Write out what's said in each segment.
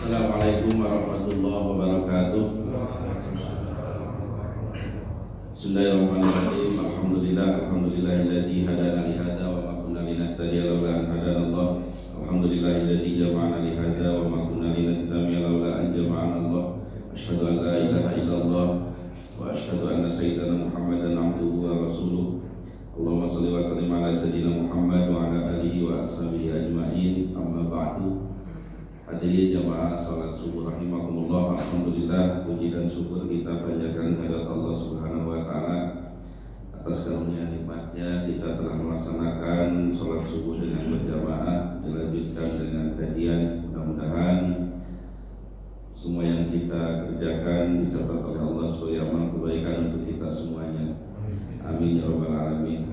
Assalamualaikum warahmatullahi wabarakatuh. Bismillahirrahmanirrahim. Alhamdulillahilladzi hadana li hadza wa ma kunna linahtadiya laula an hadana Allah. Alhamdulillahilladzi jama'ana li hadza wa ma kunna linahtadiya laula an jama'ana Allah. Asyhadu an la ilaha illallah wa asyhadu anna sayyidana Muhammadan abduhu wa rasuluh. Allahumma shalli wa sallim ala sayyidina Muhammad wa ala alihi wa ashabihi ajma'in. Amma ba'du. Hadirin jamaah salat subuh rahimakumullah. Alhamdulillah, puji dan syukur kita panjatkan kehadirat Allah Subhanahu wa taala atas karunia nikmatnya kita telah melaksanakan salat subuh dengan berjamaah, dilanjutkan dengan kajian. Mudah-mudahan semua yang kita kerjakan dicatat oleh Allah sebagai amal kebaikan untuk kita semuanya. Amin ya rabbal alamin.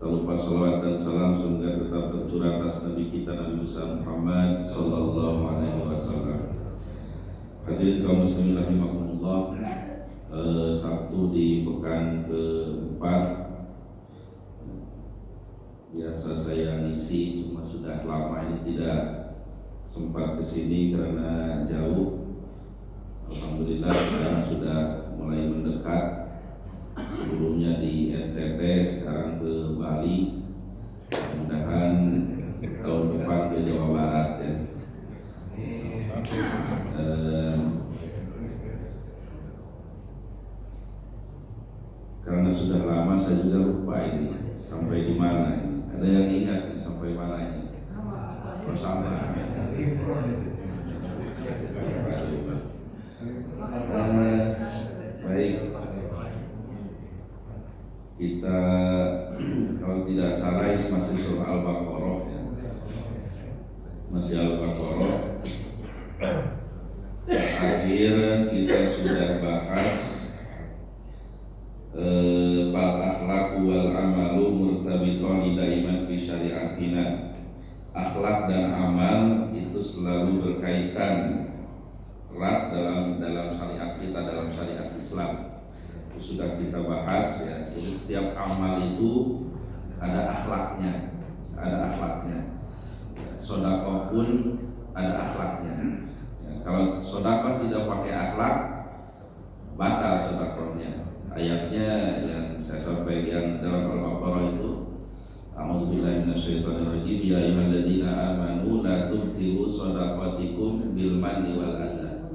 Tak lupa salawat dan salam semoga tetap tercurah atas Nabi kita Nabi besar Muhammad sallallahu alaihi wasallam. Hadirin kaum muslimin rahimakumullah, Sabtu di pekan keempat. Biasa saya ngisi, cuma sudah lama ini tidak sempat kesini karena jauh. Alhamdulillah sekarang sudah mulai mendekat. Sebelumnya di NTT, sekarang ke Bali. Mudah-mudahan tahun depan ke Jawa Barat ya. Karena sudah lama saya juga lupa ini sampai di mana ini. Ada yang ingat nih, sampai mana ini? Bersama. Baik. Kita kalau tidak salah ini masih surah Al-Baqarah ya. Masih Al-Baqarah. Akhir kita sudah bahas bal akhlaqu wal amalu murtabitun daiman fi syariatina. Akhlak dan amal itu selalu berkaitan erat dalam syariat kita, dalam syariat Islam. Sudah kita bahas ya. Jadi setiap amal itu ada akhlaknya, Sedekah pun ada akhlaknya. Ya, kalau sedekah tidak pakai akhlak, batal sedekahnya. Ayatnya yang saya sampaikan dalam Al-Baqarah itu, A'udzubillahi minasyaitonirrajim, ya ayyuhalladzina amanu la tubtilu shadaqatikum bil manni wal adza.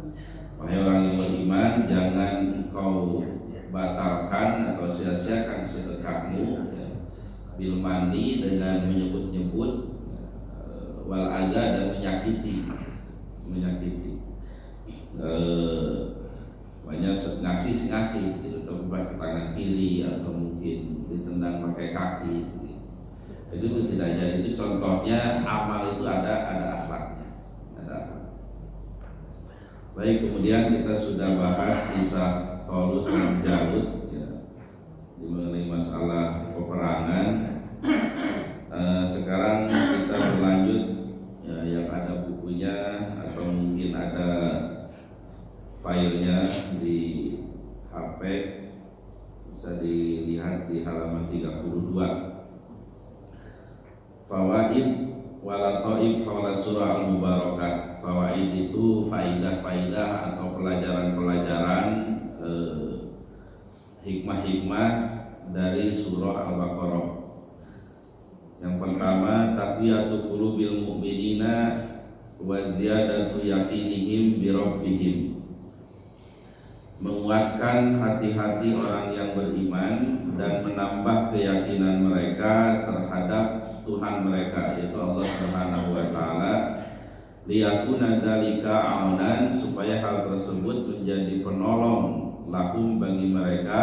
Wahai orang yang beriman, jangan engkau batalkan atau sia-siakan sedekahmu ya, bil mani dengan menyebut-nyebut wal adza dan menyakiti banyak ngasih gitu, pakai tangan kiri atau mungkin ditendang pakai kaki gitu. Itu tidak jadi. Itu contohnya amal itu ada akhlaknya, Baik, kemudian kita sudah bahas kisah Talut dan Jalut ya, mengenai masalah peperangan. Sekarang kita berlanjut ya, yang ada bukunya atau mungkin ada filenya di HP, bisa dilihat di halaman 32. Fawaid walatoib hawla surah al-mubarakah. Fawaid itu faidah-faidah atau pelajaran-pelajaran, hikmah-hikmah dari surah Al-Baqarah. Yang pertama, taqwiyatu qulubil mu'minina wa ziyadatu yaqinihim bi rabbihim. Menguatkan hati-hati orang yang beriman dan menambah keyakinan mereka terhadap Tuhan mereka, yaitu Allah Subhanahu wa taala. Liyakuna dzalika aunan, supaya hal tersebut menjadi penolong lakum bagi mereka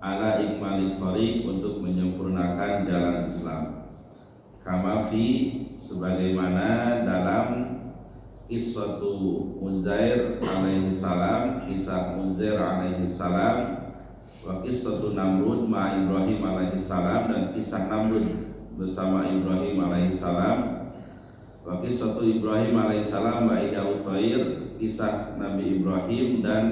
ala ikmalit thariq, untuk menyempurnakan jalan Islam. Kama fi, sebagaimana dalam kisatu Uzair alaihi salam, kisah Uzair alaihi salam, wa kisatu Namrud ma Ibrahim alaihi salam, dan kisah Namrud bersama Ibrahim alaihi salam. Wa kisatu Ibrahim alaihissalam wa ihyaut thair, kisah Nabi Ibrahim dan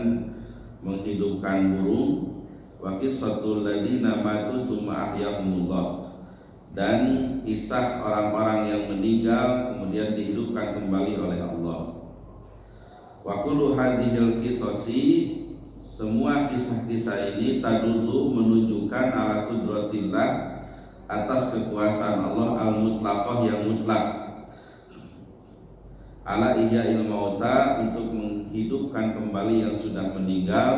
menghidupkan burung. Wa kisatul ladzina matu summa ahyahumullah, dan kisah orang-orang yang meninggal kemudian dihidupkan kembali oleh Allah. Wa kullu hadhil qisasi, semua kisah-kisah ini tadullu menunjukkan ala qudratillah, atas kekuasaan Allah al-mutlaqah yang mutlak, ala ihya'il mauta, untuk menghidupkan kembali yang sudah meninggal,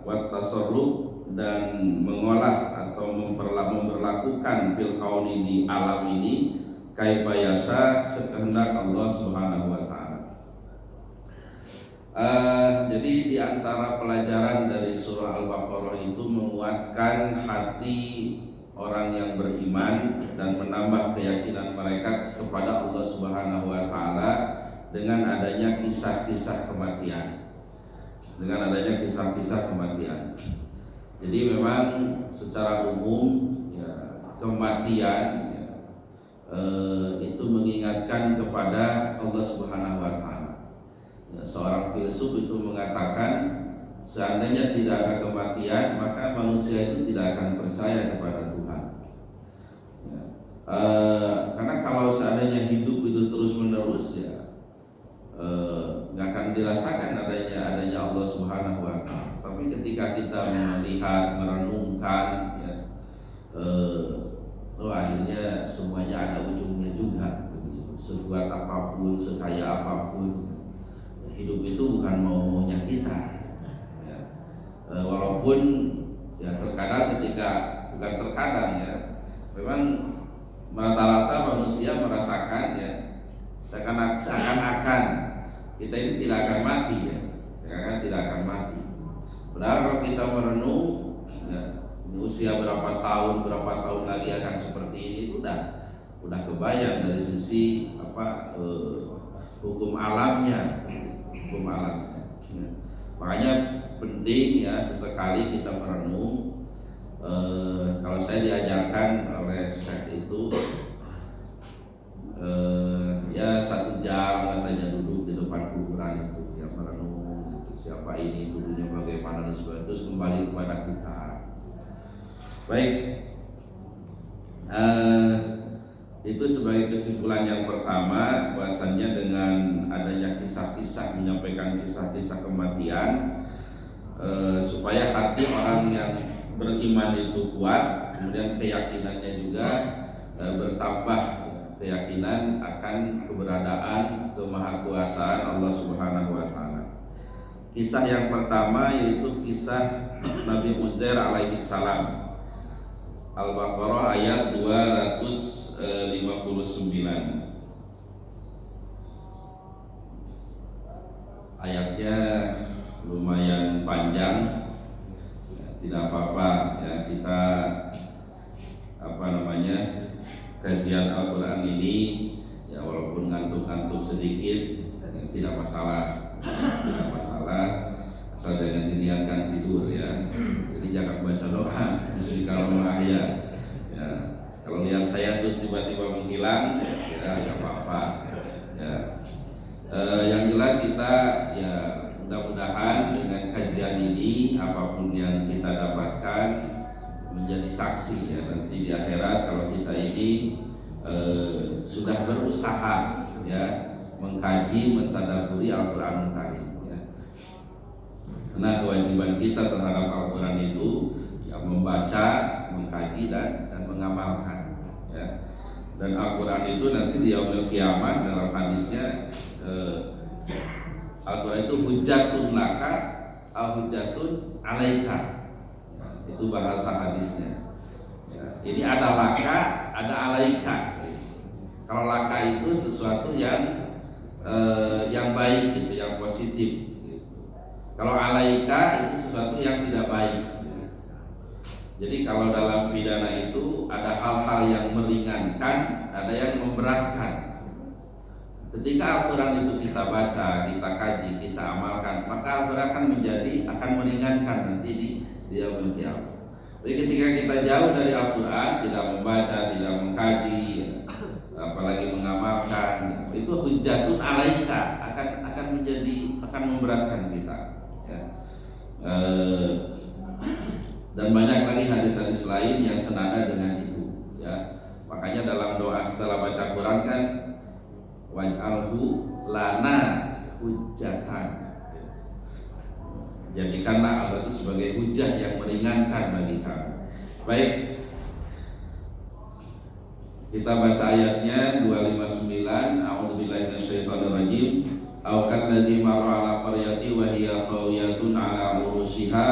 wa tasarruf, dan mengolah atau memperlakukan fil kauni, di alam ini, kaifa yasha, sekehendak Allah Subhanahu wa taala. Jadi di antara pelajaran dari surah Al-Baqarah itu menguatkan hati orang yang beriman dan menambah keyakinan mereka kepada Allah Subhanahu wa taala dengan adanya kisah-kisah kematian. Dengan adanya kisah-kisah kematian. Jadi memang secara umum ya, kematian ya, itu mengingatkan kepada Allah Subhanahu wa taala. Ya, seorang filsuf itu mengatakan seandainya tidak ada kematian, maka manusia itu tidak akan percaya kepada Tuhan. Ya, karena kalau seandainya hidup itu terus menerus ya nggak akan dirasakan adanya Allah Subhanahu wa taala. Tapi ketika kita melihat, merenungkan ya, akhirnya semuanya ada ujungnya juga. Sekuat apapun, sekaya apapun, hidup itu bukan mau-maunya kita ya. Walaupun ya terkadang bukan terkadang ya, memang rata-rata manusia merasakan ya seakan-akan kita ini tidak akan mati ya, tidak akan mati. Padahal kalau kita merenung ya, usia berapa tahun lagi akan seperti ini, itu udah kebayang dari sisi hukum alamnya. Ya. Makanya penting ya sesekali kita merenung. Kalau saya diajarkan oleh Syekh itu ya 1 jam katanya duduk di depan kuburan itu ya, merenung gitu, siapa ini, dulunya bagaimana dan sebagainya, terus kembali kepada kita. Baik, itu sebagai kesimpulan yang pertama, bahwasannya dengan adanya kisah-kisah, menyampaikan kisah-kisah kematian, supaya hati orang yang beriman itu kuat, kemudian keyakinannya juga bertambah, keyakinan akan keberadaan kemahakuasaan Allah Subhanahu wa taala. Kisah yang pertama yaitu kisah Nabi Uzair alaihi salam. Al-Baqarah ayat 259. Ayatnya lumayan panjang ya, tidak apa-apa ya, kita kajian Al-Quran ini ya, walaupun ngantuk-ngantuk sedikit ya, tidak masalah, asal jangan diniatkan tidur ya. Jadi jangan baca doa kalau ayat ya. Kalau lihat saya terus tiba-tiba menghilang ya nggak apa-apa ya. Yang jelas kita ya mudah-mudahan dengan kajian ini apapun yang kita dapatkan menjadi saksi ya nanti di akhirat, kalau kita ini sudah berusaha ya mengkaji, mentadaburi Al-Qur'anul Karim ya. Karena kewajiban kita terhadap Al-Quran itu ya membaca, mengkaji dan mengamalkan ya. Dan Al-Quran itu nanti di yaumil qiyamah dalam hadisnya Al-Quran itu hujjatun laka au hujjatun alaika ya, itu bahasa hadisnya ya. Ini ada laka, ada alaika. Kalau laka itu sesuatu yang baik gitu, yang positif. Kalau alaika itu sesuatu yang tidak baik. Jadi kalau dalam pidana itu ada hal-hal yang meringankan, ada yang memberatkan. Ketika Al-Quran itu kita baca, kita kaji, kita amalkan, maka Al-Quran akan meringankan nanti di yaumil qiyamah. Jadi ketika kita jauh dari Al-Quran, tidak membaca, tidak mengkaji, apalagi mengamalkan, itu hujjatun alaika, akan memberatkan kita. Dan banyak lagi hadis-hadis lain yang senada dengan itu ya. Makanya dalam doa setelah baca Quran kan waj'alhu lana hujjatan Jadikanlah Allah itu sebagai hujah yang meringankan bagi kami. Baik, kita baca ayatnya 259. A'udzubillahi minasyaitonirrajim. Aw kalladzi marra 'ala qaryati wa hiya khawiyatun 'ala 'urushiha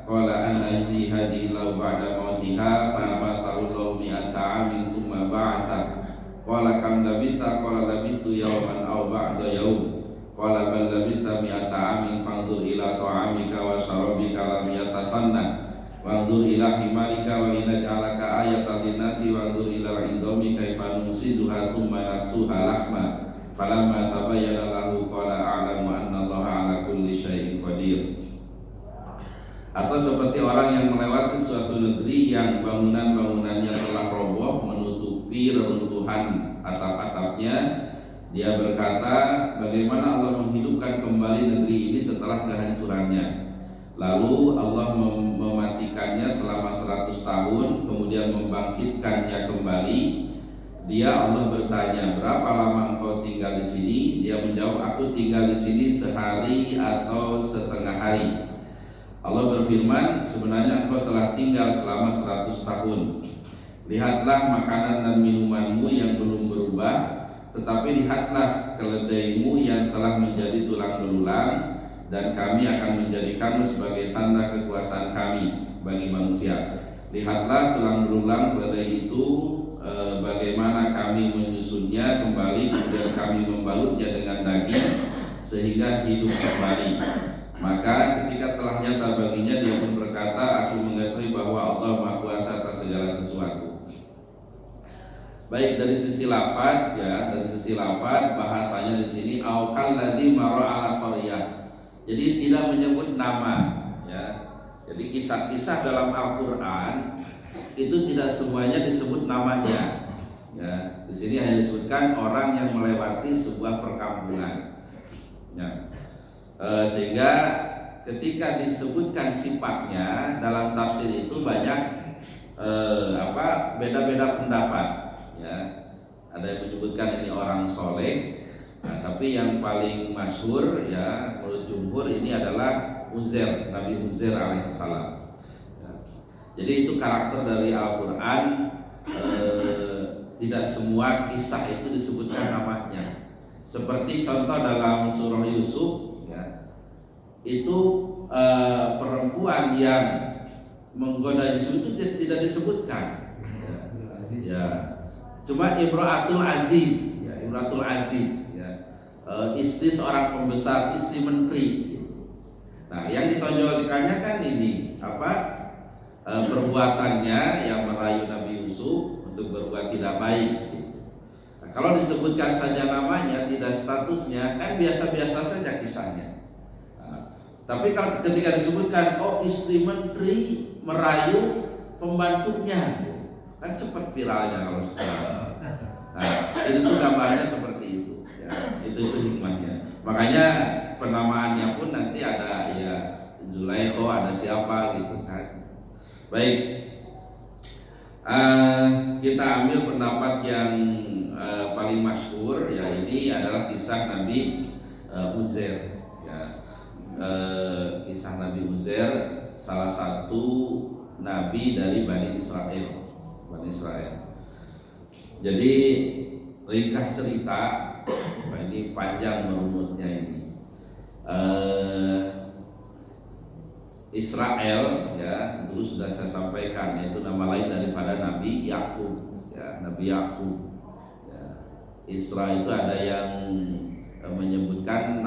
qala anna yuhyi hadhihi law ba'da mautiha fa amatahu Allahu mi'ata 'amin tsumma ba'atsa qala kam labista qala labistu yawman aw ba'da yawm qala bal labista mi'ata 'amin fanzur ila ta'amika wa syarabika lam yatasanna wanzur ila himarika wa linaj'alaka ayatan linnasi wanzur ila idhami kaifa nusizuha tsumma naksuha lahma falamma tabayyana lahu qala a'lamu anna Allaha 'ala kulli syai'in qadir. Atau seperti orang yang melewati suatu negeri yang bangunan-bangunannya telah roboh menutupi reruntuhan atap-atapnya, dia berkata, bagaimana Allah menghidupkan kembali negeri ini setelah kehancurannya. Lalu Allah mematikannya selama 100 tahun, kemudian membangkitkannya kembali. Dia Allah bertanya, berapa lama engkau tinggal di sini? Dia menjawab, aku tinggal di sini sehari atau setengah hari. Allah berfirman, sebenarnya engkau telah tinggal selama 100 tahun. Lihatlah makanan dan minumanmu yang belum berubah, tetapi lihatlah keledaimu yang telah menjadi tulang belulang, dan kami akan menjadikanmu sebagai tanda kekuasaan kami bagi manusia. Lihatlah tulang belulang keledai itu, bagaimana kami menyusunnya kembali, kemudian kami membalutnya dengan daging sehingga hidup kembali. Maka ketika telah nyata baginya, dia pun berkata, aku mengetahui bahwa Allah Maha Kuasa atas segala sesuatu. Baik, dari sisi lafaz ya, dari sisi lafaz bahasanya di sini au kalladzi marra 'ala qaryah. Jadi tidak menyebut nama ya. Jadi kisah-kisah dalam Al-Qur'an itu tidak semuanya disebut namanya. Ya, di sini hanya disebutkan orang yang melewati sebuah perkampungan. Ya. Sehingga ketika disebutkan sifatnya dalam tafsir itu banyak beda-beda pendapat. Ya, ada yang menyebutkan ini orang soleh. Nah, tapi yang paling masyhur ya menurut jumhur ini adalah Uzair, Nabi Uzair alaihissalam. Ya. Jadi itu karakter dari Al-Quran, tidak semua kisah itu disebutkan namanya. Seperti contoh dalam surah Yusuf, ya, itu perempuan yang menggoda Yusuf itu tidak disebutkan. Ya. Cuma Imratul Aziz, ya, Imratul Aziz. Istri seorang pembesar, istri menteri. Nah, yang ditonjolkannya kan ini perbuatannya yang merayu Nabi Yusuf untuk berbuat tidak baik. Nah, kalau disebutkan saja namanya, tidak statusnya, kan biasa-biasa saja kisahnya. Nah, tapi kalau ketika disebutkan, oh istri menteri merayu pembantunya, kan cepat viralnya kalau sekarang. Nah, itu tuh gambarnya seperti itu. Itu hikmahnya. Makanya penamaannya pun nanti ada ya Zulaikho, ada siapa gitu kan. Baik, kita ambil pendapat yang paling masyhur, ya ini adalah kisah Nabi Uzair. Ya, kisah Nabi Uzair, salah satu nabi dari Bani Israel. Jadi ringkas cerita. Nah, ini panjang merunutnya ini. Israel ya dulu sudah saya sampaikan, yaitu nama lain daripada Nabi Yakub. Ya, Nabi Yakub. Ya. Isra itu ada yang menyebutkan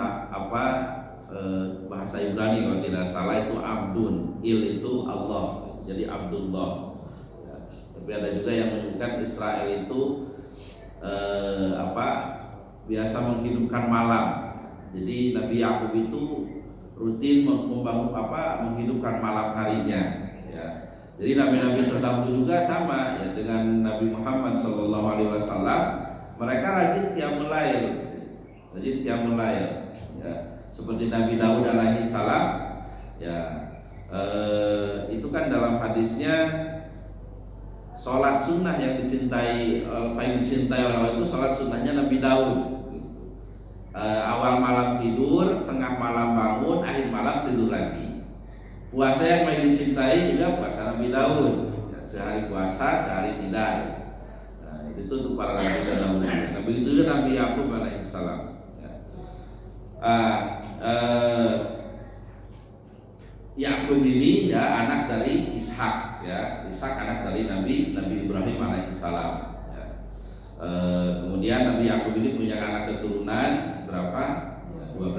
bahasa Ibrani kalau tidak salah itu Abdun, Il itu Allah, jadi Abdullah. Ya. Tapi ada juga yang menyebutkan Israel itu biasa menghidupkan malam. Jadi Nabi Yakub itu rutin menghidupkan malam harinya. Ya. Jadi nabi-nabi terdahulu juga sama ya dengan Nabi Muhammad SAW. Mereka rajin qiyamul lail. Ya. Seperti Nabi Daud alaihissalam. Ya. Itu kan dalam hadisnya sholat sunnah yang paling dicintai oleh Allah itu sholat sunnahnya Nabi Daud. Awal malam tidur, tengah malam bangun, akhir malam tidur lagi. Puasa yang paling dicintai juga puasa Nabi Daud. Ya, sehari puasa, sehari tidak. Nah, itu untuk para nabi dan nabi. Begitu juga Nabi Yakub alaihissalam. Ya. Yakub ini ya anak dari Ishak. Ya, Ishak anak dari Nabi Ibrahim alaihissalam. Ya. Kemudian Nabi Yakub ini punya anak keturunan berapa? 12.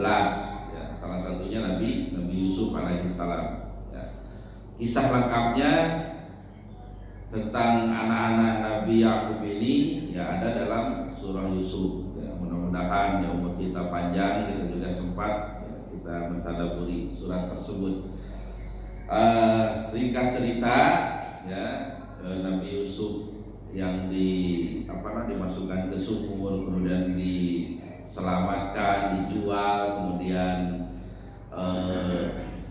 Ya, salah satunya Nabi Yusuf alaihissalam. Kisah lengkapnya tentang anak-anak Nabi Yakub ini ya ada dalam surah Yusuf. Ya, mudah-mudahan ya umur kita panjang, kita juga sempat ya, kita mentadaburi surat tersebut. Ringkas cerita ya Nabi Yusuf yang dimasukkan ke sumur, kemudian diselamatkan, dijual, kemudian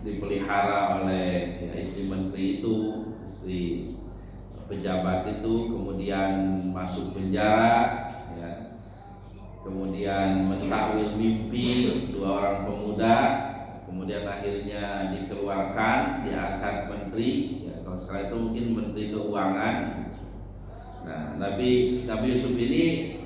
dipelihara oleh ya, istri menteri itu, istri pejabat itu, kemudian masuk penjara, ya. Kemudian mentakwil mimpi 2 orang pemuda, kemudian akhirnya dikeluarkan, diangkat menteri. Ya, kalau sekarang itu mungkin menteri keuangan. Nah, Nabi Yusuf ini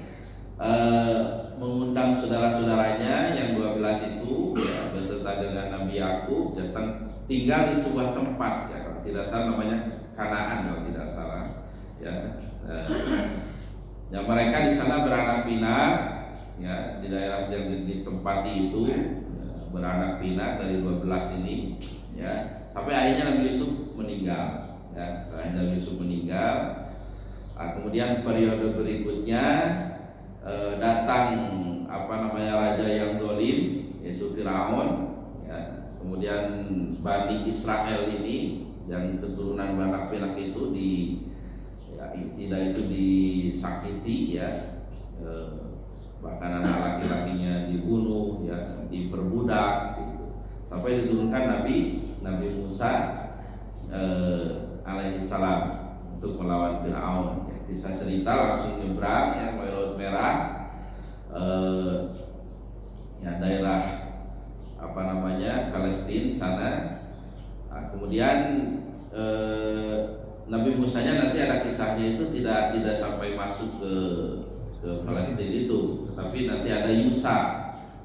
mengundang saudara-saudaranya yang 12 itu ya, beserta dengan Nabi Yakub datang tinggal di sebuah tempat ya, kalau tidak salah namanya Kanaan kalau tidak salah ya. Ya mereka di sana beranak pinak ya, di daerah yang ditempati itu ya, beranak pinak dari 12 ini ya, sampai akhirnya Nabi Yusuf meninggal ya, kemudian periode berikutnya datang raja yang zalim yaitu Firaun ya. Kemudian Bani Israel ini yang keturunan beranak pinak itu disakiti ya, bahkan anak laki-lakinya dibunuh ya, diperbudak gitu. Sampai diturunkan Nabi Musa alaihissalam untuk melawan Firaun. Kisah cerita langsung nyebrang ya ke Laut Merah, ya daerah Palestina sana. Nah, kemudian Nabi Musanya nanti ada kisahnya itu tidak sampai masuk ke Palestina itu, tetapi nanti ada Yusa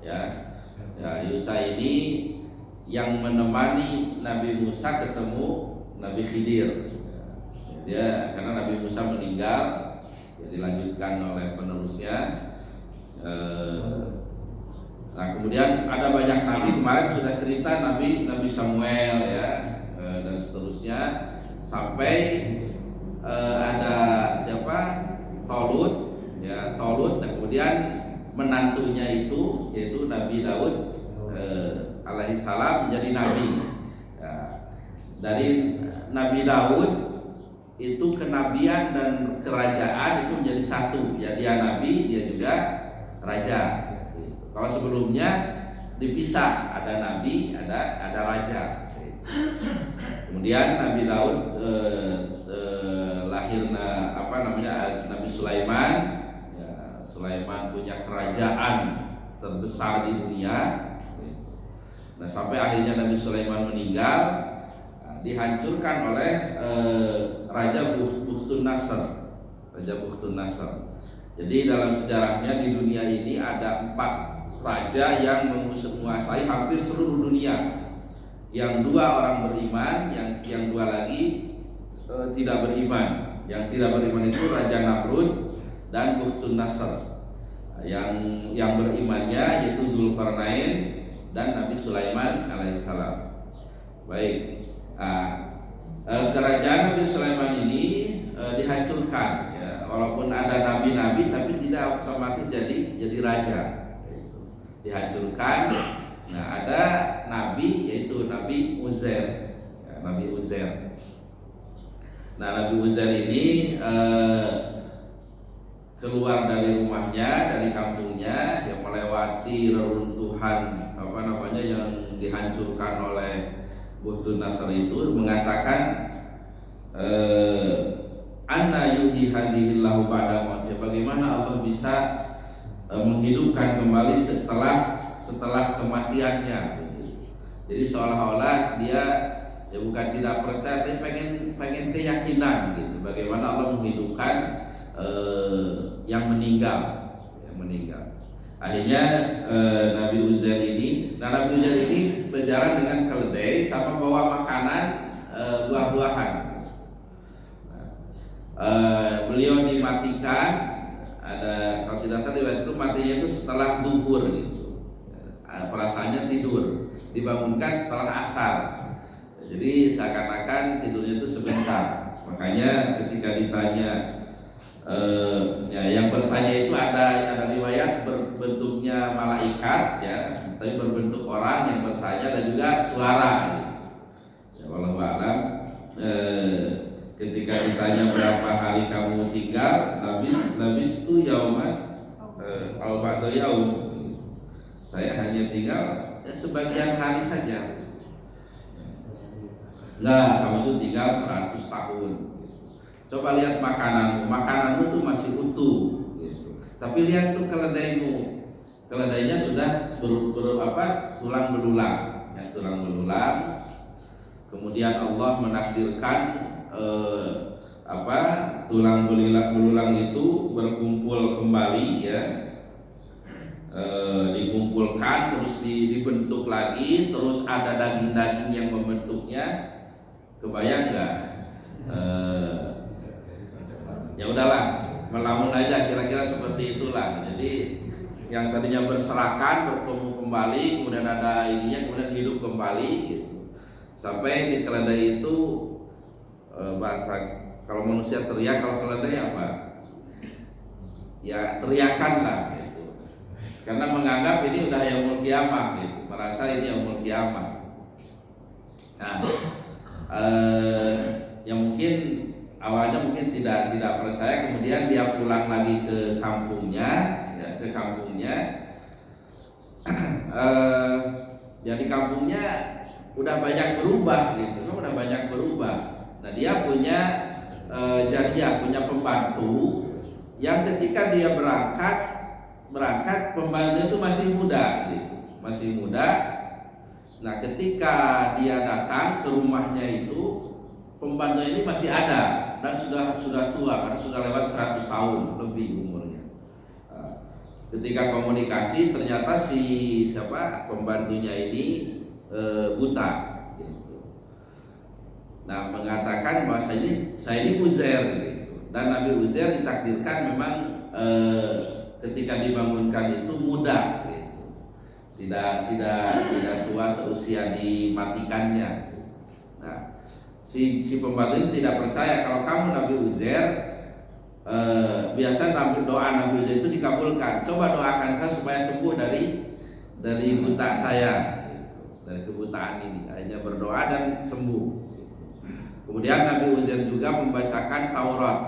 ya. Yusa ini yang menemani Nabi Musa ketemu Nabi Khidir. Dia karena Nabi Musa meninggal, ya, dilanjutkan oleh penerusnya. Nah kemudian ada banyak nabi, kemarin sudah cerita Nabi Samuel ya, dan seterusnya sampai ada siapa Tolut ya, dan kemudian menantunya itu yaitu Nabi Daud alaihissalam menjadi nabi ya. Dari Nabi Daud itu kenabian dan kerajaan itu menjadi satu ya, dia nabi, dia juga raja. Kalau sebelumnya dipisah, ada nabi, ada raja. Kemudian Nabi Daud lahir Nabi Sulaiman ya, Sulaiman punya kerajaan terbesar di dunia. Nah sampai akhirnya Nabi Sulaiman meninggal, dihancurkan oleh Raja Bukhtun Nasr. Jadi dalam sejarahnya di dunia ini ada 4 raja yang menguasai hampir seluruh dunia. Yang 2 orang beriman, yang 2 lagi tidak beriman. Yang tidak beriman itu Raja Namrud dan Bukhtun Nasr. Yang berimannya yaitu Dzulqarnain dan Nabi Sulaiman alaihissalam. Baik. Kerajaan Nabi Sulaiman ini dihancurkan ya, walaupun ada nabi-nabi tapi tidak otomatis jadi raja. Dihancurkan. Nah ada nabi yaitu Nabi Uzair ya, Nabi Uzair. Nah Nabi Uzair ini keluar dari rumahnya, dari kampungnya, dia melewati reruntuhan yang dihancurkan oleh Bukhtun Nasr itu, mengatakan anna yuhyi hadhillahu ba'da mautih, bagaimana Allah bisa menghidupkan kembali setelah kematiannya. Jadi seolah-olah dia Ya bukan tidak percaya, tapi pengen keyakinan gitu. Bagaimana Allah menghidupkan yang meninggal. Akhirnya Nabi Uzair ini berjalan dengan keledai sama bawa makanan buah-buahan. Beliau dimatikan, ada kalau tidak salah itu matinya itu setelah duhur gitu. Perasaannya tidur, dibangunkan setelah asar. Jadi seakan-akan tidurnya itu sebentar. Makanya ketika ditanya, yang bertanya itu ada riwayat berbentuknya malaikat ya, tapi berbentuk orang yang bertanya dan juga suara. Ya, wallahu a'lam. Ketika ditanya berapa hari kamu tinggal, labis itu yauman au ba'da yaum. Saya hanya tinggal sebagian hari saja. Nah, kamu itu tinggal 100 tahun. Coba lihat makananmu tuh masih utuh gitu. Tapi lihat tuh keledainya sudah tulang belulang, ya, tulang belulang. Kemudian Allah menakdirkan tulang belulang itu berkumpul kembali ya, dikumpulkan terus dibentuk lagi, terus ada daging-daging yang membentuknya. Kebayang nggak? Ya udahlah, melamun aja kira-kira seperti itulah. Jadi yang tadinya berserakan bertemu kembali, kemudian ada ininya, kemudian hidup kembali gitu. Sampai si keledai itu bahasa kalau manusia teriak, kalau keledai apa? Ya teriakan lah gitu. Karena menganggap ini udah yaumul kiamah gitu, merasa ini yaumul kiamah. Nah, yang mungkin awalnya mungkin tidak percaya, kemudian dia pulang lagi ke kampungnya, ya di kampungnya udah banyak berubah gitu, Nah dia punya jariyah, punya pembantu yang ketika dia berangkat pembantu itu masih muda. Nah ketika dia datang ke rumahnya itu, pembantu ini masih ada dan sudah tua karena sudah lewat 100 tahun lebih umurnya. Ketika komunikasi ternyata pembantunya ini buta gitu. Nah mengatakan bahwa saya ini Uzair gitu. Dan Nabi Uzair ditakdirkan memang ketika dibangunkan itu muda gitu. Tidak tua seusia dimatikannya. Nah, si pembantu ini tidak percaya kalau kamu Nabi Uzair. Biasa doa Nabi Uzair itu dikabulkan. Coba doakan saya supaya sembuh dari buta saya, dari kebutaan ini. Hanya berdoa dan sembuh. Kemudian Nabi Uzair juga membacakan Taurat.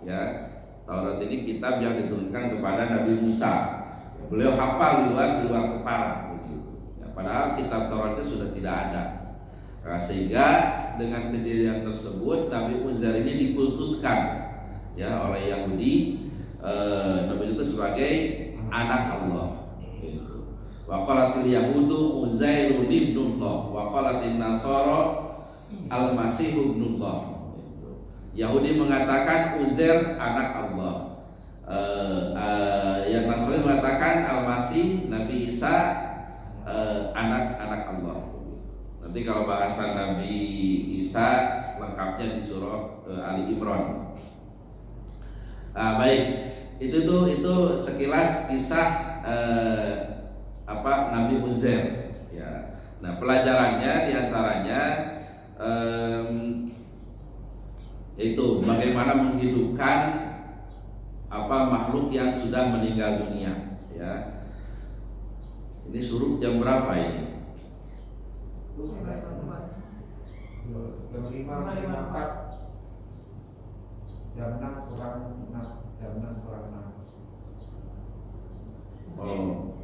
Ya, Taurat ini kitab yang diturunkan kepada Nabi Musa. Beliau hafal di luar kepala. Ya, padahal kitab Tauratnya sudah tidak ada. Nah, sehingga dengan kejadian tersebut Nabi Uzair ini dikultuskan ya oleh Yahudi, Nabi itu sebagai anak Allah. Wa qalatil yahudu Uzairun ibnullah wa qalatin nasara al-masih ibnullah. Yahudi mengatakan Uzair anak Allah. Yang Nasrani mengatakan Al-Masih Nabi Isa anak Allah. Nanti kalau bahasan Nabi Isa lengkapnya di surah Ali Imran. Nah, baik, itu sekilas kisah Nabi Uzair. Ya. Nah, pelajarannya diantaranya itu bagaimana menghidupkan makhluk yang sudah meninggal dunia. Ya. Ini suruh jam berapa ini? Jam 5.54. Jam 6 kurang 6. Jam 6 kurang 6. Oh,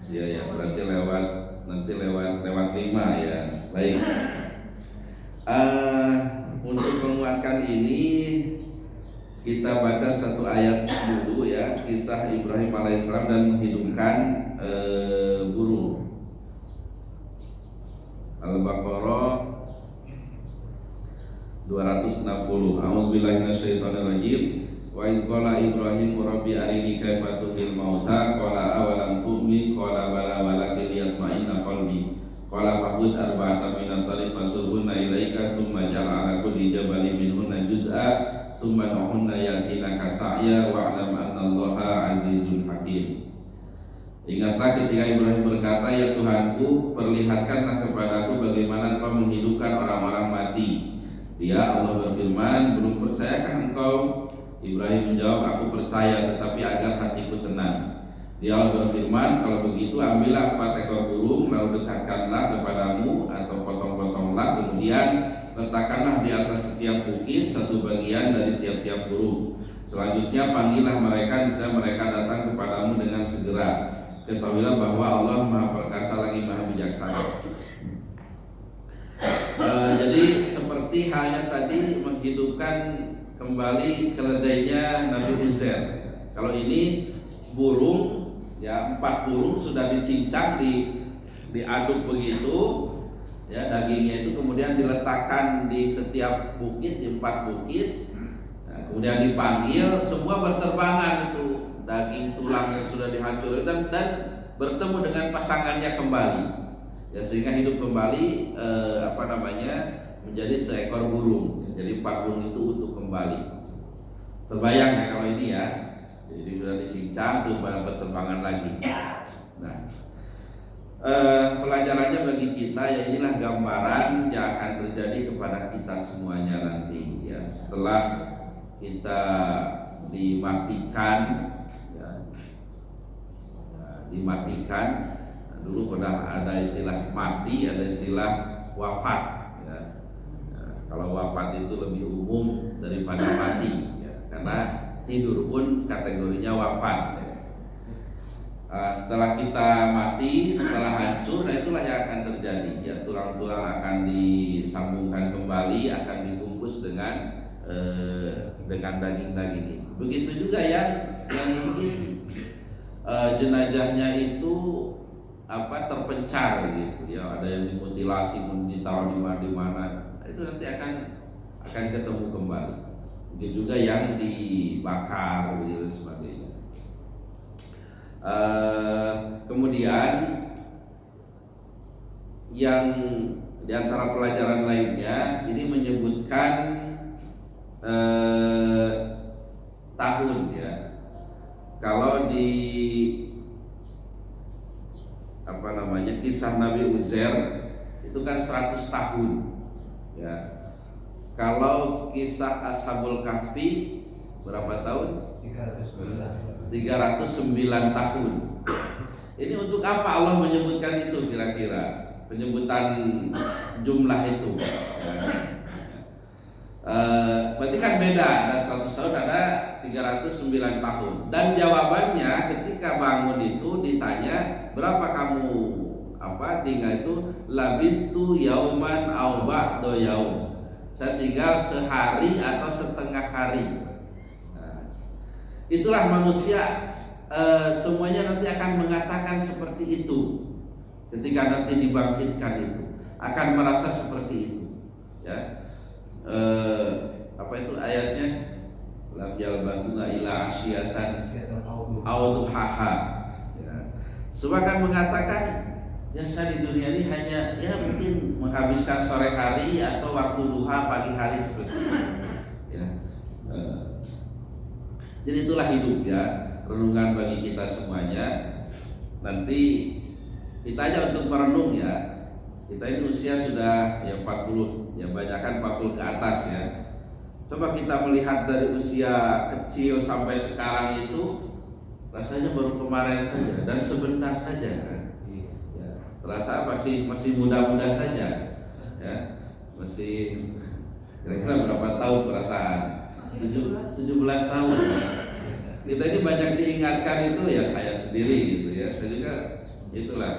iya ya, berarti lewat 5 ya. Baik. Untuk menguatkan ini kita baca satu ayat dulu ya, kisah Ibrahim alaihissalam dan menghidupkan burung. Al-Baqarah 160. A'udzubillahi minasyaitonirrajim. Wa idh qala Ibrahim rabbi arini kaifa tuhil mauta qala awalam tu'min qala bala walakin liyatma'inna qalbi qala fahud arba'atan min at-tariq fasurhunna ilaika thumma ja'al ala kulli jabalin minhunna juz'a thumma nahunna yatinaka sa'ya wa'lam anna Allaha azizun hakim. Ingatlah ketika Ibrahim berkata, ya Tuhanku, perlihatkanlah kepadaku bagaimana engkau menghidupkan orang-orang mati. Dia Allah berfirman, belum percayakah engkau? Ibrahim menjawab, aku percaya, tetapi agar hatiku tenang. Dia Allah berfirman, kalau begitu ambillah 4 ekor burung, lalu dekatkanlah kepadamu atau potong-potonglah, kemudian letakkanlah di atas setiap bukit satu bagian dari tiap-tiap burung. Selanjutnya panggillah mereka, niscaya mereka datang kepadamu dengan segera. Ketahuilah bahwa Allah Maha Perkasa lagi Maha Bijaksana. Jadi seperti halnya tadi menghidupkan kembali keledainya Nabi Uzair. Kalau ini burung, ya 4 burung sudah dicincang, diaduk begitu, ya dagingnya itu kemudian diletakkan di setiap bukit, di 4 bukit. Nah, kemudian dipanggil, semua berterbangan itu daging tulang yang sudah dihancurkan dan bertemu dengan pasangannya kembali. Ya sehingga hidup kembali menjadi seekor burung. Jadi 4 burung itu utuh kembali. Terbayang ya kalau ini ya. Jadi sudah dicincang terus berterbangan lagi. Nah, pelajarannya bagi kita ya, inilah gambaran yang akan terjadi kepada kita semuanya nanti ya. Setelah kita dimatikan ya, dimatikan. Dulu pernah ada istilah mati, ada istilah wafat ya. Kalau wafat itu lebih umum daripada mati ya, karena tidur pun kategorinya wafat. Setelah kita mati, setelah hancur, nah itulah yang akan terjadi ya, tulang-tulang akan disambungkan kembali, akan dibungkus dengan daging-daging. Begitu juga yang mungkin jenazahnya itu terpencar gitu ya, ada yang dimutilasi, ditaruh di mana, itu nanti akan ketemu kembali. Begitu juga yang dibakar dan sebagainya. Kemudian yang diantara pelajaran lainnya ini menyebutkan tahun ya. Kalau di kisah Nabi Uzair itu kan 100 tahun ya. Kalau kisah Ashabul Kahfi berapa tahun? 309 tahun. Ini untuk apa Allah menyebutkan itu kira-kira? Penyebutan jumlah itu ya. Berarti kan beda, ada 100 tahun, ada 309 tahun. Dan jawabannya ketika bangun itu ditanya, berapa kamu tinggal itu? Labistu yauman au ba'da yaum. Saya tinggal sehari atau setengah hari. Nah, itulah manusia, semuanya nanti akan mengatakan seperti itu. Ketika nanti dibangkitkan itu akan merasa seperti itu ya. Itu ayatnya, lam yalbasuna ila asyatan aw duhaha ya. Semua akan mengatakan, ya saya di dunia ini hanya ya mungkin menghabiskan sore hari atau waktu duha pagi hari seperti itu ya. Jadi itulah hidup ya, renungan bagi kita semuanya. Nanti kita aja untuk merenung ya. Kita ini usia sudah ya 40, ya banyakkan 40 ke atas ya. Coba kita melihat dari usia kecil sampai sekarang itu, rasanya baru kemarin saja dan sebentar saja kan. Ya, terasa masih muda-muda saja ya. Masih kira-kira berapa tahun perasaan? 17 tahun ya. Kita ini banyak diingatkan itu ya, saya sendiri gitu ya. Saya juga itulah,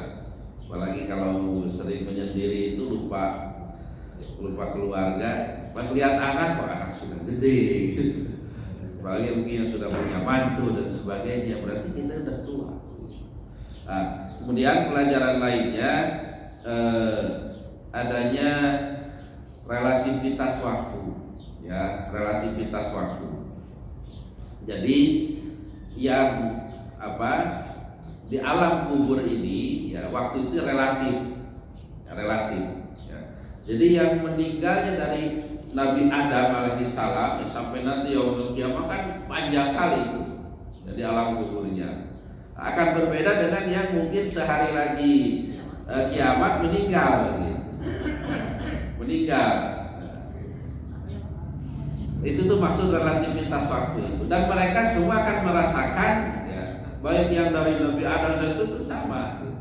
apalagi kalau sering menyendiri itu lupa keluarga. Pas lihat anak, kok anak sudah gede gitu. Apalagi mungkin yang sudah punya mantu dan sebagainya, berarti kita udah tua. Nah, kemudian pelajaran lainnya adanya relativitas waktu. ya, relativitas waktu. Jadi yang di alam kubur ini ya waktu itu relatif, ya. Jadi yang meninggalnya dari Nabi Adam alaihissalam sampai nanti yaumul kiamah kan panjang kali itu. Jadi alam kuburnya akan berbeda dengan yang mungkin sehari lagi kiamat meninggal gitu. Meninggal. Itu tuh maksud relativitas waktu itu, dan mereka semua akan merasakan ya, baik yang dari Nabi Adam itu sama gitu.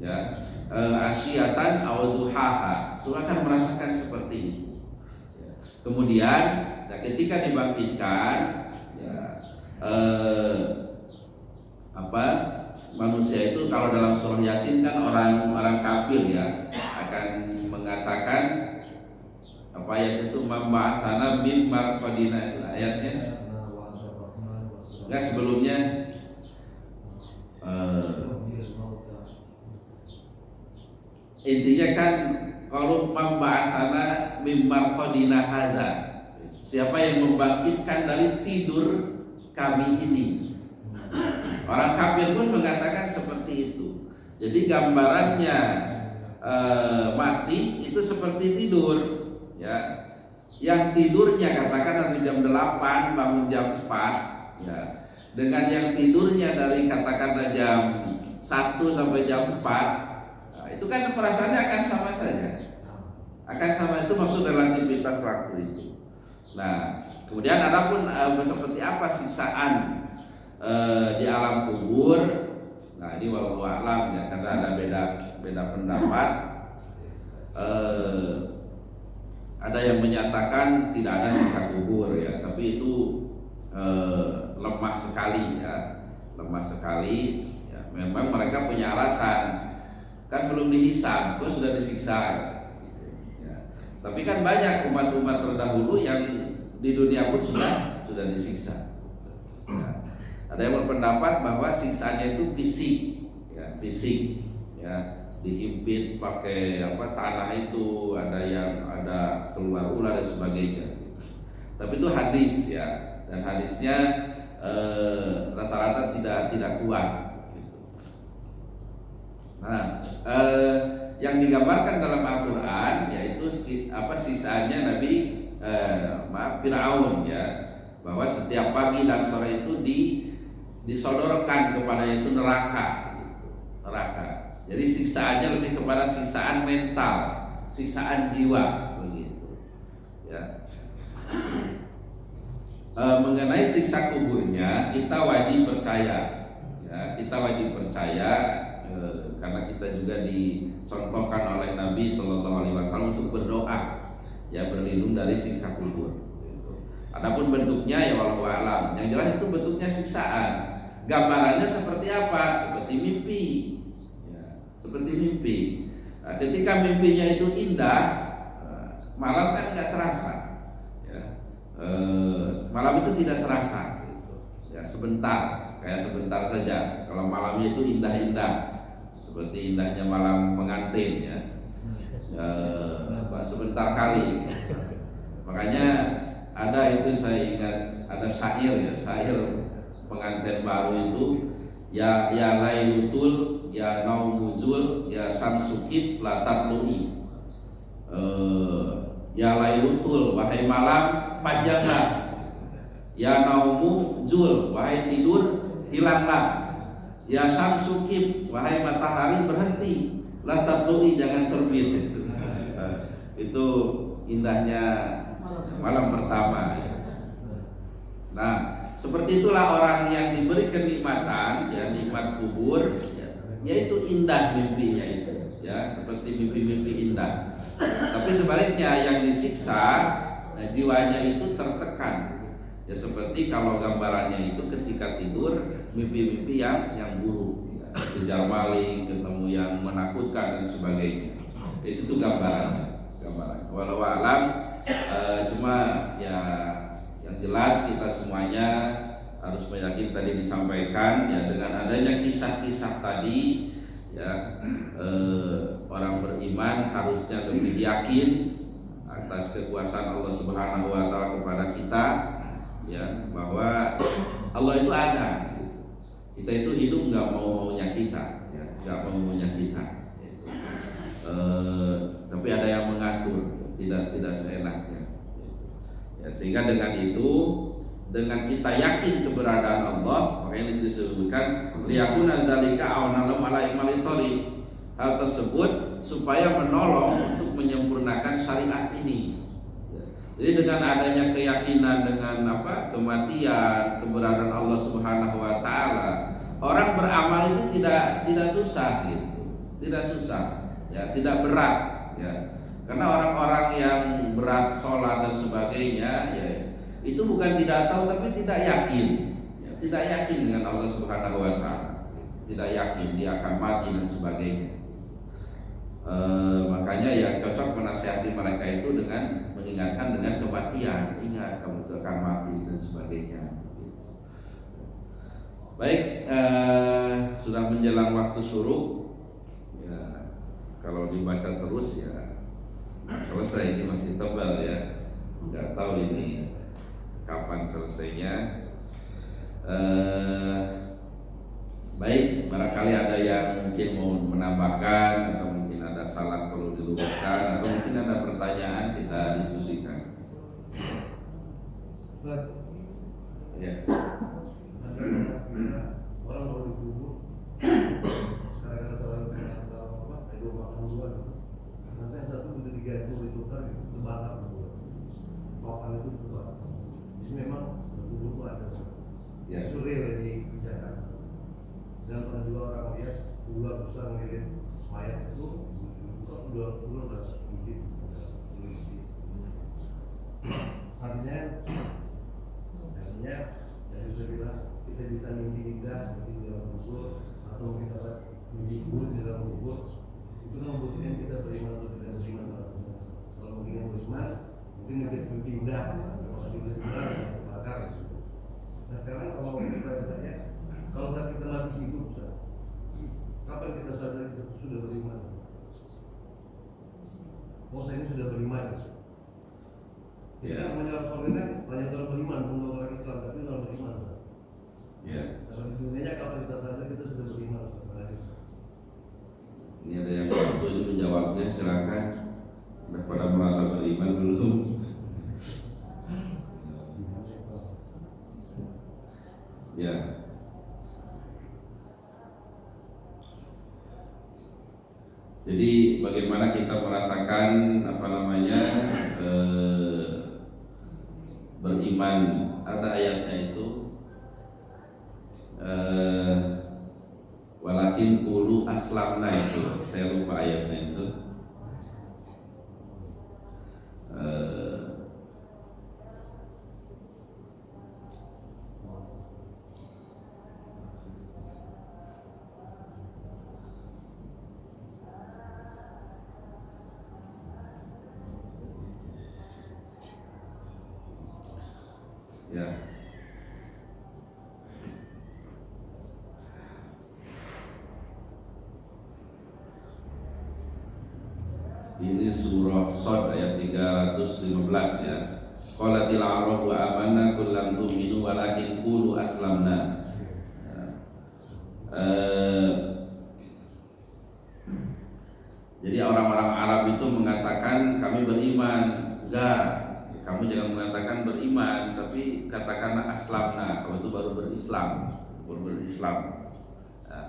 Ya, asyatan aw duhaha, semua akan merasakan seperti itu. Kemudian ketika dibangkitkan ya, manusia itu kalau dalam surah Yasin kan orang kafir ya akan mengatakan ayat itu mamba'asana min marqadina, itu ayatnya enggak sebelumnya intinya kan kalau mamba'asana min marqadina hadza, siapa yang membangkitkan dari tidur kami ini. Orang kafir pun mengatakan seperti itu. Jadi gambarannya mati itu seperti tidur, ya. Yang tidurnya katakan dari jam 8 bangun jam 4, ya. Dengan yang tidurnya dari katakanlah jam 1 sampai jam 4, nah, itu kan perasaannya akan sama saja. Akan sama, itu maksud relativitas waktu itu. Nah, kemudian adapun seperti apa siksaan di alam kubur, nah ini wallahu a'lam ya, karena ada beda pendapat. Ada yang menyatakan tidak ada siksa kubur ya, tapi itu lemah sekali ya, lemah sekali ya. Memang mereka punya alasan, kan belum dihisab, kok sudah disiksa ya. Tapi kan banyak umat-umat terdahulu yang di dunia pun sudah disiksa ya. Ada yang berpendapat bahwa siksanya itu fisik, ya, fisik, ya, dihimpit pakai tanah itu, ada keluar ular dan sebagainya. Tapi itu hadis ya, dan hadisnya rata-rata tidak kuat. Gitu. Nah, yang digambarkan dalam Al-Quran yaitu siksanya Nabi Fir'aun ya, bahwa setiap pagi dan sore itu disodorkan kepada itu neraka, gitu. Neraka. Jadi siksaannya lebih kepada siksaan mental, siksaan jiwa, begitu. Ya. Mengenai siksa kuburnya kita wajib percaya, ya, kita wajib percaya karena kita juga dicontohkan oleh Nabi Shallallahu Alaihi Wasallam untuk berdoa, ya, berlindung dari siksa kubur. Adapun bentuknya ya wallahu a'lam. Yang jelas itu bentuknya siksaan. Gambarannya seperti apa? Seperti mimpi. Ya, seperti mimpi. Nah, ketika mimpinya itu indah, malam kan nggak terasa. Ya, malam itu tidak terasa. Gitu. Ya, sebentar, kayak sebentar saja. Kalau malamnya itu indah-indah, seperti indahnya malam pengantin, ya, sebentar kali. Makanya ada itu saya ingat ada syair pengantin baru itu ya lailutul ya naumuzul ya samsukib la tatlui, ya lailutul wahai malam panjanglah, ya naumuzul wahai tidur hilanglah, ya samsukib wahai matahari berhenti, la tatlui jangan terbit. Itu indahnya malam pertama. Nah, seperti itulah orang yang diberi kenikmatan, ya, nikmat kubur, ya, yaitu indah mimpinya itu, ya, seperti mimpi-mimpi indah. Tapi sebaliknya yang disiksa, nah, jiwanya itu tertekan, ya, seperti kalau gambarannya itu ketika tidur mimpi-mimpi yang buruk, ya, kejar maling, ketemu yang menakutkan dan sebagainya. Itu tuh gambaran. Walau alam. Cuma ya yang jelas kita semuanya harus meyakini tadi disampaikan ya, dengan adanya kisah-kisah tadi ya, orang beriman harusnya lebih yakin atas kekuasaan Allah Subhanahu wa taala kepada kita, ya, bahwa Allah itu ada. Kita itu hidup nggak mau-maunya kita, ya, nggak mau-maunya kita. Tapi ada yang mengatur, tidak seenaknya. Ya, sehingga dengan itu, dengan kita yakin keberadaan Allah, makanya disebutkan liyakuna dzalika auna lahum ala ikmalil thariq. Hal tersebut supaya menolong untuk menyempurnakan syariat ini. Jadi dengan adanya keyakinan dengan kematian, keberadaan Allah Subhanahu wa taala, orang beramal itu tidak susah gitu. Tidak susah, ya, tidak berat, ya. Karena orang-orang yang berat sholat dan sebagainya, ya, itu bukan tidak tahu tapi tidak yakin, ya, tidak yakin dengan Allah Subhanahu wa taala. Tidak yakin dia akan mati dan sebagainya. Makanya yang cocok menasihati mereka itu dengan mengingatkan dengan kematian, ingat kamu akan mati dan sebagainya. Baik, sudah menjelang waktu syuruk, ya, kalau dibaca terus ya selesai. Ini masih tebal ya, nggak tahu ini kapan selesainya. Baik, barangkali ada yang mungkin mau menambahkan atau mungkin ada salah perlu diluruskan atau mungkin ada pertanyaan, kita diskusikan. Ya. Orang baru dikubur karena salah satu ada dua makan dua, nanti yang satu udah digantung ditukar terbakar dua, makan itu terbakar. Jadi memang dikubur itu ada, Ya. itu real ini bicara. Dan pernah juga orang lihat ular besar ngirim mayat itu, kok ular udah sedikit, artinya dari bisa bilang kita bisa mimpi indah seperti di dalam kubur atau kita mimpi buruk di dalam kubur, itu kan membuktikan kita beriman atau tidak beriman. Kalau mungkin yang beriman mungkin mimpi indah, kalau kita beriman terbakar. Nah sekarang kalau kita bertanya, kalau saat kita masih hidup, kapan kita sadar kita sudah beriman? Saya ini sudah beriman. Kita menyerap surga kan banyak orang beriman, bukan orang Islam, tapi orang beriman. Ya. Sama di dunianya kapan kita sadar kita sudah beriman? Ini ada yang waktu ini menjawabnya, silakan. Sudah pada merasa beriman belum? Ya. Jadi bagaimana kita merasakan beriman? Ada ayatnya itu, walakin qulu aslamna, itu saya lupa ayatnya itu. Ya. Ini surah Shad ayat 315 ya. Qalatil a'rabu amanna qul lam tu'minu walakin qulu aslamna. Jadi orang-orang Arab itu mengatakan kami beriman. Enggak, kamu jangan mengatakan beriman, tapi katakanlah aslamna, kamu itu baru berislam. Nah,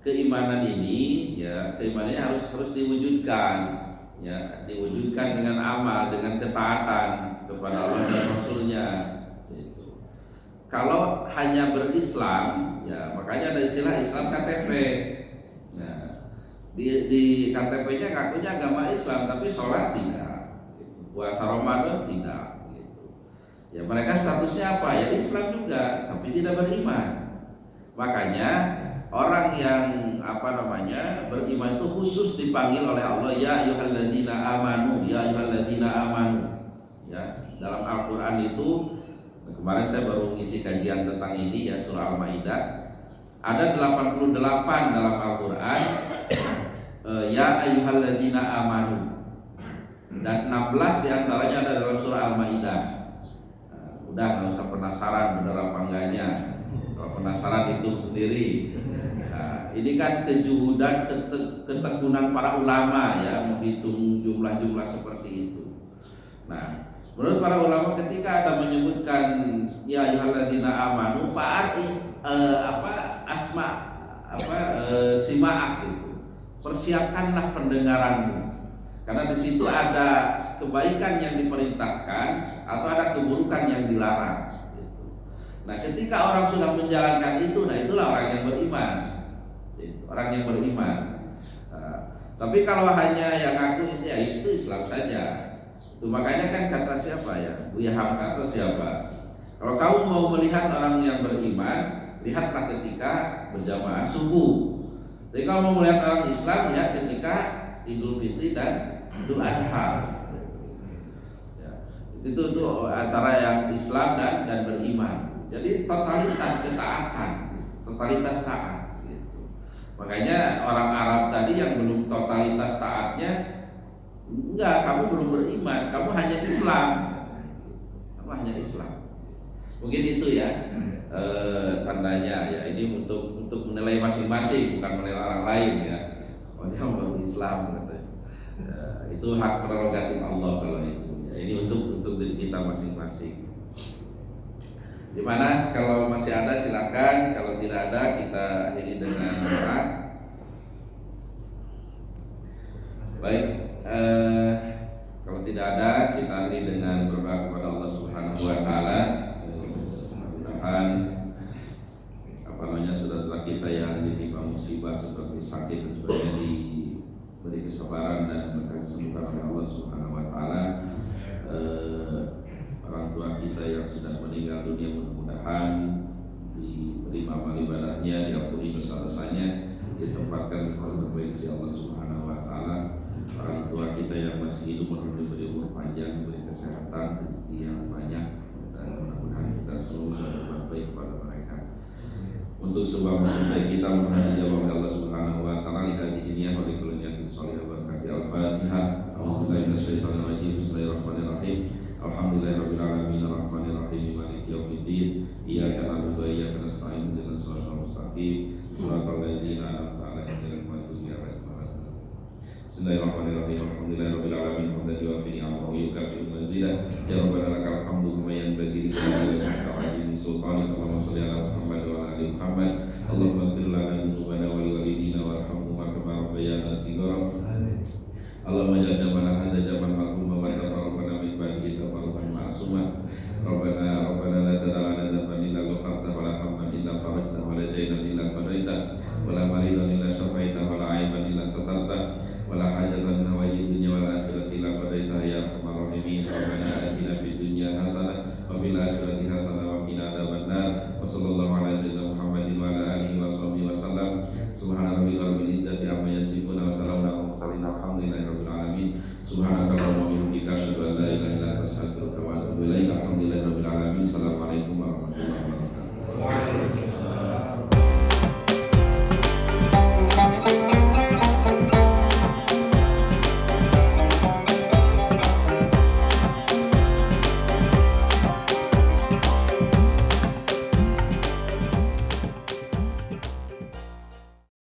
keimanan ini, ya, keimanannya harus diwujudkan, ya, diwujudkan dengan amal, dengan ketaatan kepada Allah dan Rasulnya. Gitu. Kalau hanya berislam, ya, makanya ada istilah Islam KTP. Nah, di KTP-nya ngakunya agama Islam, tapi sholat tidak, gitu. Puasa Ramadan tidak, gitu. Ya, mereka statusnya apa? Ya Islam juga, tapi tidak beriman. Makanya orang yang beriman itu khusus dipanggil oleh Allah, ya ayyuhalladzina amanu, ya ayyuhalladzina amanu. Ya, dalam Al-Qur'an itu kemarin saya baru ngisi kajian tentang ini, ya, surah Al-Maidah. Ada 88 dalam Al-Qur'an ya ayyuhalladzina amanu. dan 16 diantaranya ada dalam surah Al-Maidah. Udah nggak usah penasaran benar apa enggaknya. Kalau penasaran hitung sendiri. Ini kan kejuhudan, ketekunan para ulama ya, menghitung jumlah-jumlah seperti itu. Nah, menurut para ulama ketika ada menyebutkan ya ayyuhalladzina amanu simaak itu. Persiapkanlah pendengaranmu. Karena di situ ada kebaikan yang diperintahkan atau ada keburukan yang dilarang. Gitu. Nah, ketika orang sudah menjalankan itu, nah itulah orang yang beriman. Orang yang beriman. Tapi kalau hanya yang ngaku ya itu Islam saja. Itu makanya kan kata siapa ya? Buya Hamka atau siapa? Kalau kamu mau melihat orang yang beriman, lihatlah ketika berjamaah subuh. Jadi kalau mau melihat orang Islam, lihat ketika Idul Fitri dan Idul Adha. Ya, itu antara yang Islam dan beriman. Jadi totalitas ketaatan, totalitas taat. Makanya orang Arab tadi yang belum totalitas taatnya, enggak, kamu belum beriman, kamu hanya Islam. Kamu hanya Islam. Mungkin itu ya tandanya ya. Ini untuk menilai masing-masing, bukan menilai orang lain ya. Oh dia baru Islam katanya. Ya, itu hak prerogatif Allah kalau itu. Ya, ini untuk diri kita masing-masing. Dimana kalau masih ada silakan, kalau tidak ada kita akhiri dengan doa. Baik, kalau tidak ada kita akhiri dengan berdoa kepada Allah Subhanahu Wa Taala. Mudah-mudahan saudara-saudara kita yang ditimpa musibah seperti sakit dan sebagainya diberi kesabaran dan berkah kesembuhan oleh Allah Subhanahu Wa Taala. Orang tua kita yang sudah meninggal dunia mudah-mudahan diterima amal ibadahnya, diampuni dosa-dosanya, ditempatkan di tempat terbaik si Allah Subhanahu Wa Taala. Orang tua kita yang masih hidup diberi umur panjang, diberi kesehatan, rezeki yang banyak, dan mudah-mudahan kita selalu berbuat baik kepada mereka. Untuk sebuah musibah kita mohon dijawab oleh Allah Subhanahu Wa Taala. Lihat ini wa likulli niyatin shalihah berkati Al-Fatihah. A'udzubillahi minasyaitonir rajim. Bismillahirrahmanirrahim. Alhamdulillahirabbil alamin arrahmanir rahim maliki yaumiddin. Iyyaka na'budu wa iyyaka nasta'in ihdinas siratal mustaqim. Shiratal ladzina an'amta 'alaihim ghairil maghdubi 'alaihim waladdallin. Bismillahirrahmanirrahim. Alhamdulillahirabbil alamin hamdan yuwafi ni'amahu wa yukafi mazidah. Ya rabbana lakal hamdu kama yanbaghi li jalali wajhi sultanik. Allahumma shalli ala Muhammad wa ala ali Muhammad. Allahumma ighfir lana dzunubana wa liwalidina warhamhuma kama rabbayana shighara. Allahumma ja'alna jaman hadza jaman marhuma wa taqabbal min ba'dihi tafarruqan ma'suma. Rabbana la tad'alna dhanban illa ghafarta wa la hamman illa farajta wa la daynan illa qadaita wa la maridan illa shafaita wa la 'aiban illa satarta wa la hajatan min hawaiji dunya wal akhirati illa qadaita ya arhamar rahimin. Rabbana atina fid dunya hasanah wa fil akhirati hasanah wa qina adzabannar. Wa sallallahu ala sayyidina Muhammadin wa ala alihi wa sahbihi wa sallam. Subhana rabbika rabbil izzati amma yasifun wa salamun alal mursalin walhamdulillahi rabbil alamin. Subhanakallahumma wa bihamdika asyhadu an la ilaha illa anta astaghfiruka wa atubu ilaik.